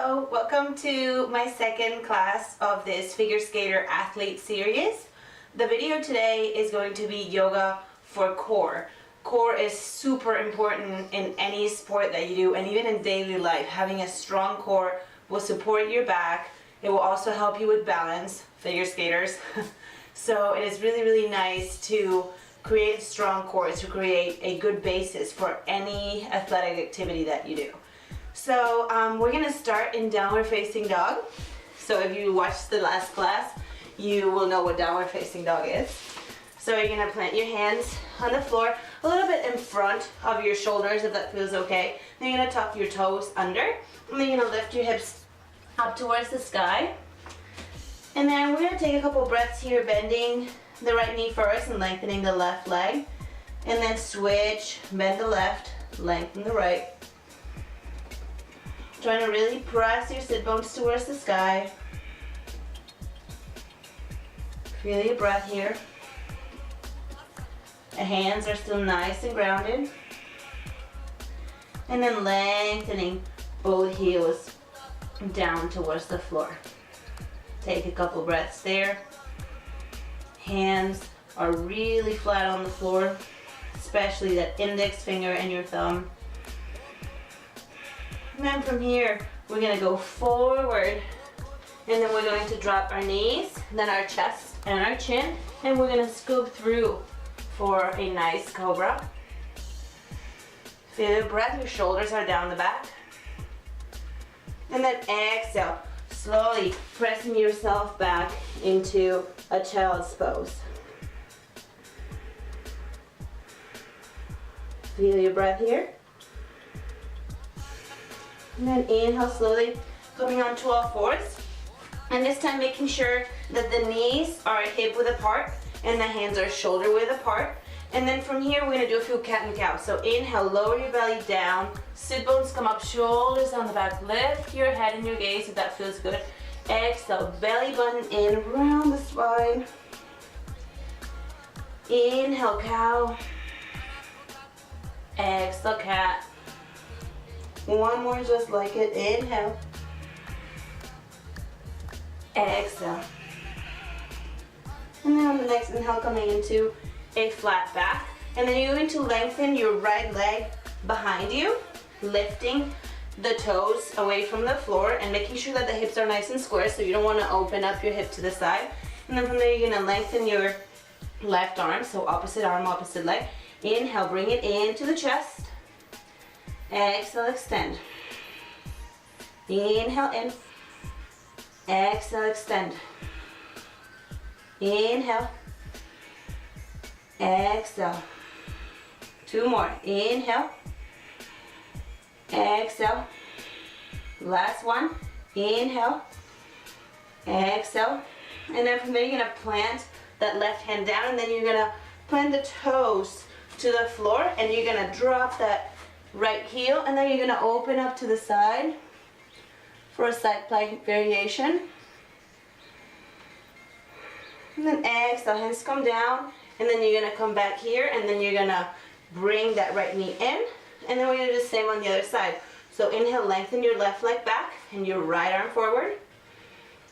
Hello, welcome to my second class of this Figure Skater Athlete series. The video today is going to be yoga for core. Core is super important in any sport that you do, and even in daily life. Having a strong core will support your back. It will also help you with balance, figure skaters. So it is really nice to create a strong core, to create a good basis for any athletic activity that you do. So we're going to start in downward facing dog. So if you watched the last class, you will know what downward facing dog is. So you're going to plant your hands on the floor a little bit in front of your shoulders, if that feels okay. Then you're going to tuck your toes under, and then you're going to lift your hips up towards the sky. And then we're going to take a couple breaths here, bending the right knee first and lengthening the left leg. And then switch, bend the left, lengthen the right. Trying to really press your sit bones towards the sky. Feel your breath here. The hands are still nice and grounded. And then lengthening both heels down towards the floor. Take a couple breaths there. Hands are really flat on the floor, especially that index finger and your thumb. And then from here, we're going to go forward, and then we're going to drop our knees, then our chest and our chin, and we're going to scoop through for a nice cobra. Feel your breath, your shoulders are down the back. And then exhale, slowly pressing yourself back into a child's pose. Feel your breath here. And then inhale slowly, coming onto all fours. And this time making sure that the knees are hip width apart and the hands are shoulder width apart. And then from here, we're gonna do a few cat and cow. So inhale, lower your belly down, sit bones come up, shoulders down the back, lift your head and your gaze if that feels good. Exhale, belly button in, around the spine. Inhale, cow. Exhale, cat. One more just like it. Inhale. Exhale. And then on the next inhale, coming into a flat back. And then you're going to lengthen your right leg behind you, lifting the toes away from the floor and making sure that the hips are nice and square, so you don't want to open up your hip to the side. And then from there, you're going to lengthen your left arm, so opposite arm, opposite leg. Inhale, bring it into the chest. Exhale, extend. Inhale in. Exhale, extend. Inhale. Exhale. Two more. Inhale. Exhale. Last one. Inhale. Exhale. And then from there, you're going to plant that left hand down, and then you're going to plant the toes to the floor, and you're going to drop that right heel, and then you're going to open up to the side for a side plank variation. And then exhale, hands come down, and then you're going to come back here, and then you're going to bring that right knee in, and then we're going to do the same on the other side. So inhale, lengthen your left leg back and your right arm forward.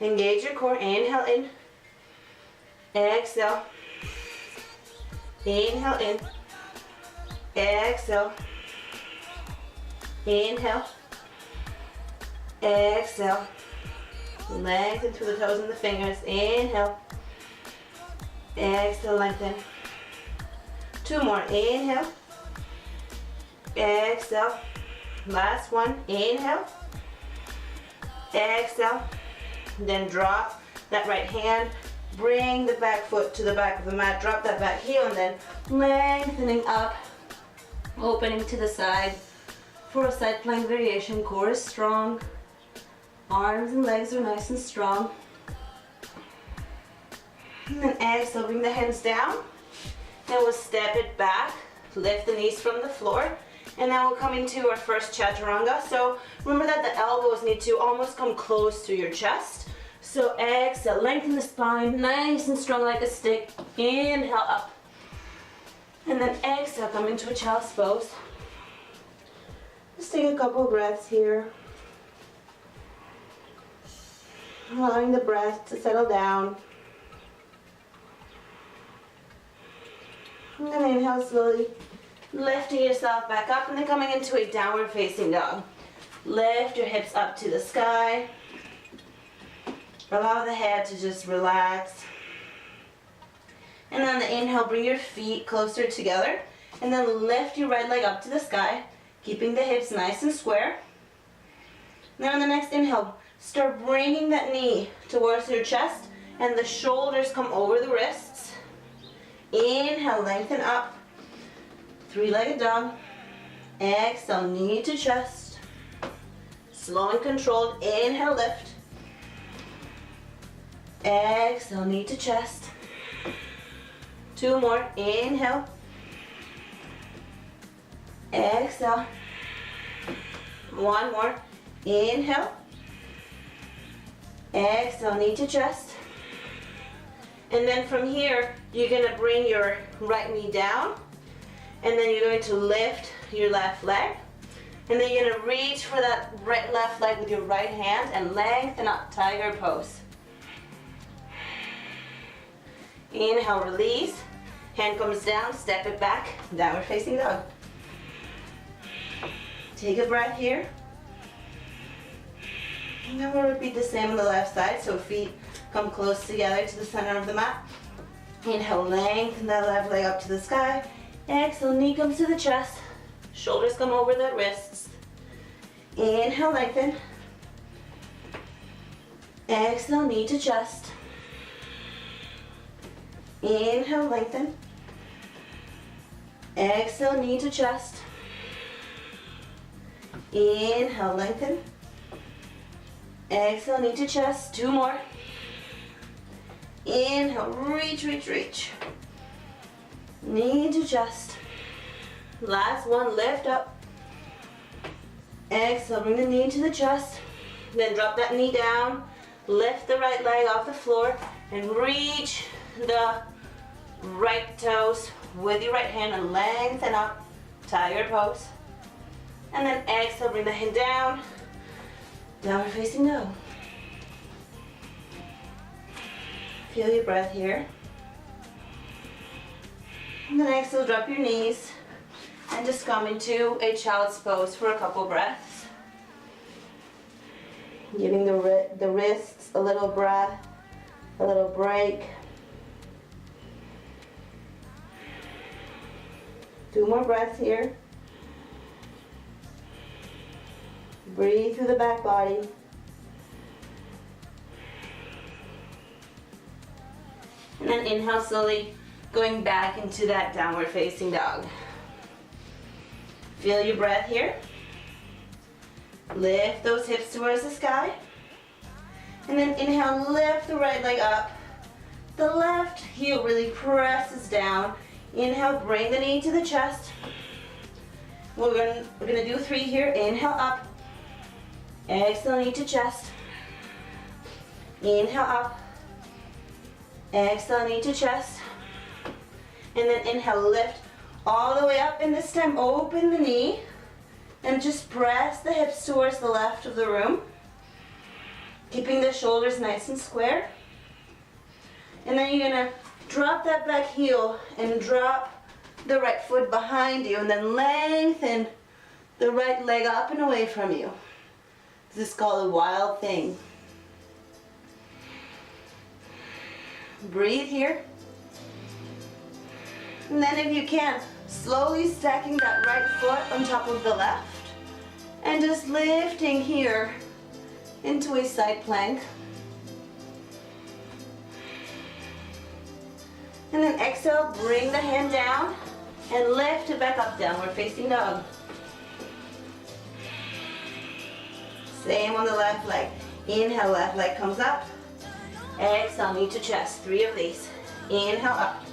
Engage your core. Inhale in. Exhale. Inhale in. Exhale. Inhale. Exhale. Lengthen through the toes and the fingers. Inhale. Exhale, lengthen. Two more. Inhale. Exhale. Last one. Inhale. Exhale. Then drop that right hand. Bring the back foot to the back of the mat. Drop that back heel, and then lengthening up, opening to the side for a side plank variation. Core is strong. Arms and legs are nice and strong. And then exhale, bring the hands down. Then we'll step it back, lift the knees from the floor, and then we'll come into our first chaturanga. So remember that the elbows need to almost come close to your chest. So exhale, lengthen the spine, nice and strong like a stick. Inhale up. And then exhale, come into a child's pose. Just take a couple breaths here. allowing the breath to settle down. And then inhale slowly, lifting yourself back up and then coming into a downward facing dog. Lift your hips up to the sky. Allow the head to just relax. And on the inhale, bring your feet closer together and then lift your right leg up to the sky, keeping the hips nice and square. Then on the next inhale, start bringing that knee towards your chest and the shoulders come over the wrists. Inhale, lengthen up. Three-legged dog. Exhale, knee to chest. Slow and controlled. Inhale, lift. Exhale, knee to chest. Two more. Inhale. Exhale. One more. Inhale. Exhale, knee to chest. And then from here, you're going to bring your right knee down. And then you're going to lift your left leg. And then you're going to reach for that left leg with your right hand and lengthen up, tiger pose. Inhale, release. Hand comes down, step it back, downward facing dog. Take a breath here. And then we'll repeat the same on the left side, so feet come close together to the center of the mat. Inhale, lengthen that left leg up to the sky. Exhale, knee comes to the chest. Shoulders come over the wrists. Inhale, lengthen. Exhale, knee to chest. Inhale, lengthen. Exhale, knee to chest. Inhale, lengthen. Exhale, knee to chest. Two more. Inhale, reach, reach, reach. Knee to chest. Last one, lift up. Exhale, bring the knee to the chest. Then drop that knee down. Lift the right leg off the floor and reach the right toes with your right hand and lengthen up, tiger pose. And then exhale, bring the hand down, downward facing dog. Feel your breath here. And then exhale, drop your knees and just come into a child's pose for a couple breaths. Giving the wrists a little breath, a little break. Two more breaths here. Breathe through the back body. And then inhale slowly, going back into that downward facing dog. Feel your breath here. Lift those hips towards the sky. And then inhale, lift the right leg up. The left heel really presses down. Inhale, bring the knee to the chest. We're gonna do 3 here. Inhale up. Exhale, knee to chest. Inhale up. Exhale, knee to chest. And then inhale, lift all the way up. And this time, open the knee. And just press the hips towards the left of the room. Keeping the shoulders nice and square. And then you're gonna drop that back heel and drop the right foot behind you and then lengthen the right leg up and away from you. This is called a wild thing. Breathe here. And then if you can, slowly stacking that right foot on top of the left and just lifting here into a side plank. And then exhale, bring the hand down and lift it back up, downward facing dog. Same on the left leg. Inhale, left leg comes up. Exhale, knee to chest. 3 of these. Inhale, up.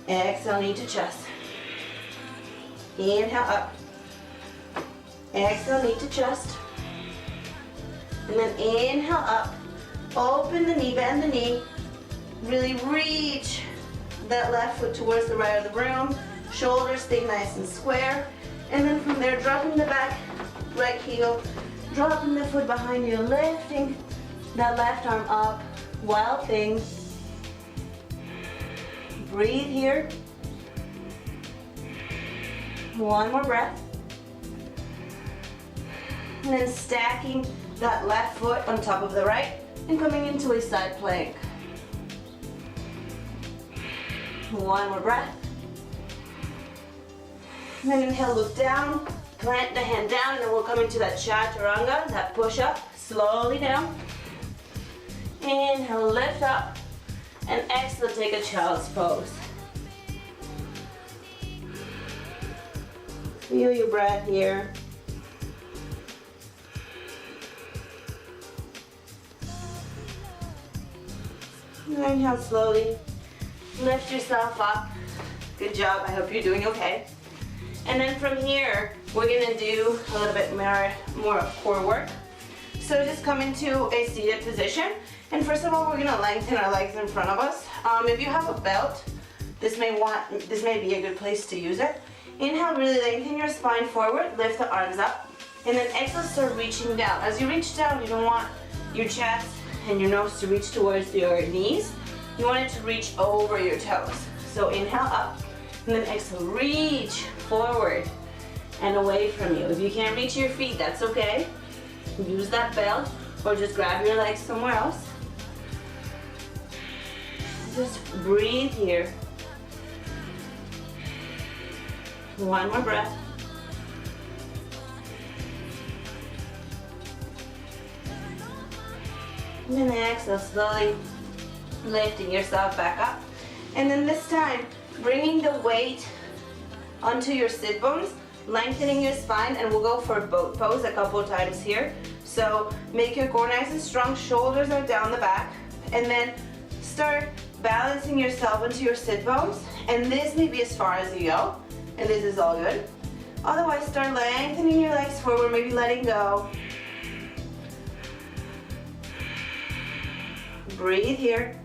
Exhale, knee to chest. Inhale, up. Exhale, knee to chest. And then inhale, up. Open the knee, bend the knee. Really reach that left foot towards the right of the room. Shoulders stay nice and square. And then from there, dropping the back right heel, dropping the foot behind you, lifting that left arm up, wild thing. Breathe here. One more breath. And then stacking that left foot on top of the right and coming into a side plank. One more breath. And then inhale, look down, plant the hand down, and then we'll come into that chaturanga, that push up, slowly down. Inhale, lift up, and exhale, take a child's pose. Feel your breath here. Inhale slowly, lift yourself up. Good job, I hope you're doing okay. And then from here, we're gonna do a little bit more core work. So just come into a seated position. And first of all, we're gonna lengthen our legs in front of us. If you have a belt, this may be a good place to use it. Inhale, really lengthen your spine forward, lift the arms up. And then exhale, start reaching down. As you reach down, you don't want your chest and your nose to reach towards your knees. You want it to reach over your toes. So inhale up, and then exhale, reach forward and away from you. If you can't reach your feet, that's okay. Use that belt or just grab your legs somewhere else. Just breathe here. One more breath. And then exhale, slowly lifting yourself back up. And then this time, bringing the weight onto your sit bones, lengthening your spine, and we'll go for a boat pose a couple times here. So make your core nice and strong, shoulders are down the back, and then start balancing yourself into your sit bones. And this may be as far as you go, and this is all good. Otherwise, start lengthening your legs forward, maybe letting go. Breathe here.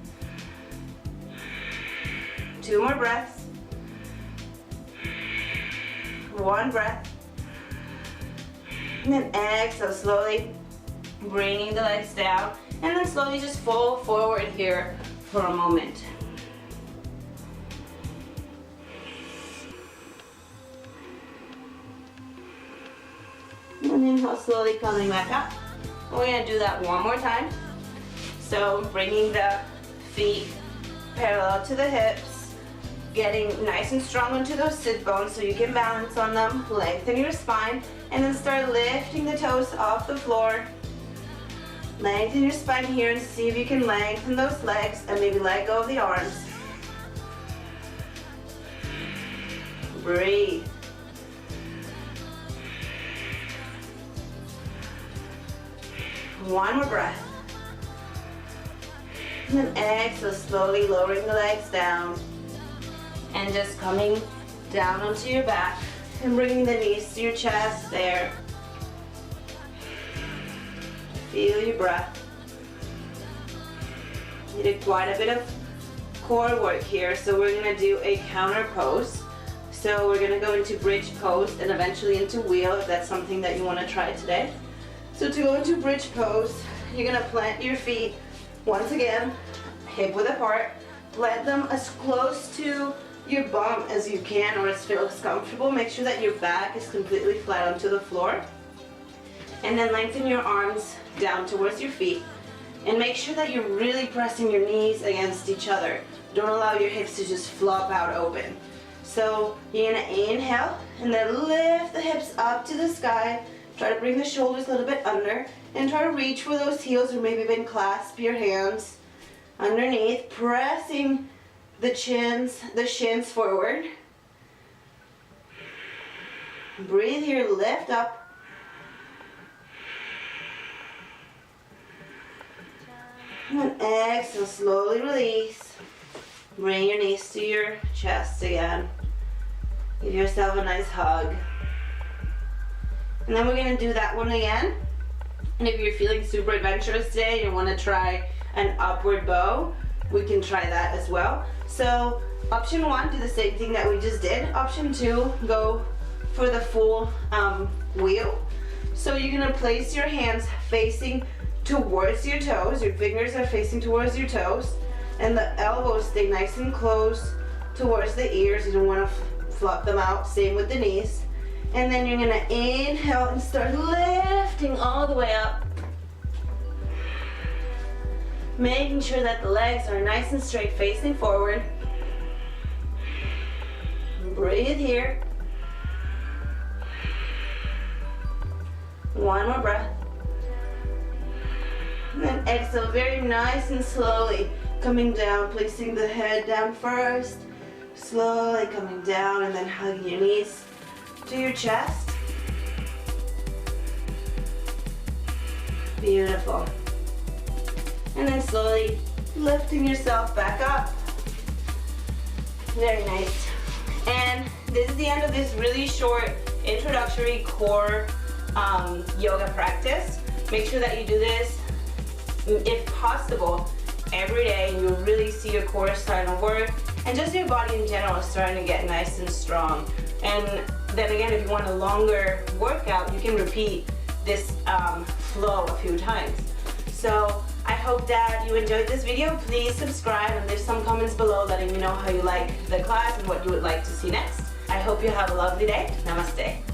2 more breaths. 1 breath. And then exhale, slowly bringing the legs down. And then slowly just fall forward here for a moment. And inhale, slowly coming back up. We're gonna do that one more time. So bringing the feet parallel to the hips, getting nice and strong onto those sit bones so you can balance on them, lengthen your spine, and then start lifting the toes off the floor. Lengthen your spine here and see if you can lengthen those legs and maybe let go of the arms. Breathe. One more breath. And then exhale, slowly lowering the legs down and just coming down onto your back and bringing the knees to your chest there. Feel your breath. You did quite a bit of core work here, so we're gonna do a counter pose. So we're gonna go into bridge pose and eventually into wheel if that's something that you wanna try today. So to go into bridge pose, you're gonna plant your feet once again, hip width apart. Plant them as close to your bum as you can or as feels comfortable. Make sure that your back is completely flat onto the floor. And then lengthen your arms down towards your feet. And make sure that you're really pressing your knees against each other. Don't allow your hips to just flop out open. So you're gonna inhale and then lift the hips up to the sky. Try to bring the shoulders a little bit under and try to reach for those heels or maybe even clasp your hands underneath, pressing the shins forward. Breathe here, lift up. And then exhale, slowly release. Bring your knees to your chest again. Give yourself a nice hug. And then we're gonna do that one again. And if you're feeling super adventurous today and you wanna try an upward bow, we can try that as well. So option 1, do the same thing that we just did. Option 2, go for the full wheel. So you're gonna place your hands facing towards your toes. Your fingers are facing towards your toes, and the elbows stay nice and close towards the ears. You don't want to flop them out. Same with the knees. And then you're gonna inhale and start lifting all the way up. Making sure that the legs are nice and straight, facing forward. Breathe here. One more breath. And then exhale very nice and slowly, coming down, placing the head down first, slowly coming down, and then hugging your knees to your chest. Beautiful. And then slowly lifting yourself back up. Very nice. And this is the end of this really short introductory core yoga practice. Make sure that you do this, if possible, every day, and you'll really see your core starting to work, and just your body in general is starting to get nice and strong. And then again, if you want a longer workout, you can repeat this flow a few times. So I hope that you enjoyed this video. Please subscribe and leave some comments below letting me know how you like the class and what you would like to see next. I hope you have a lovely day. Namaste.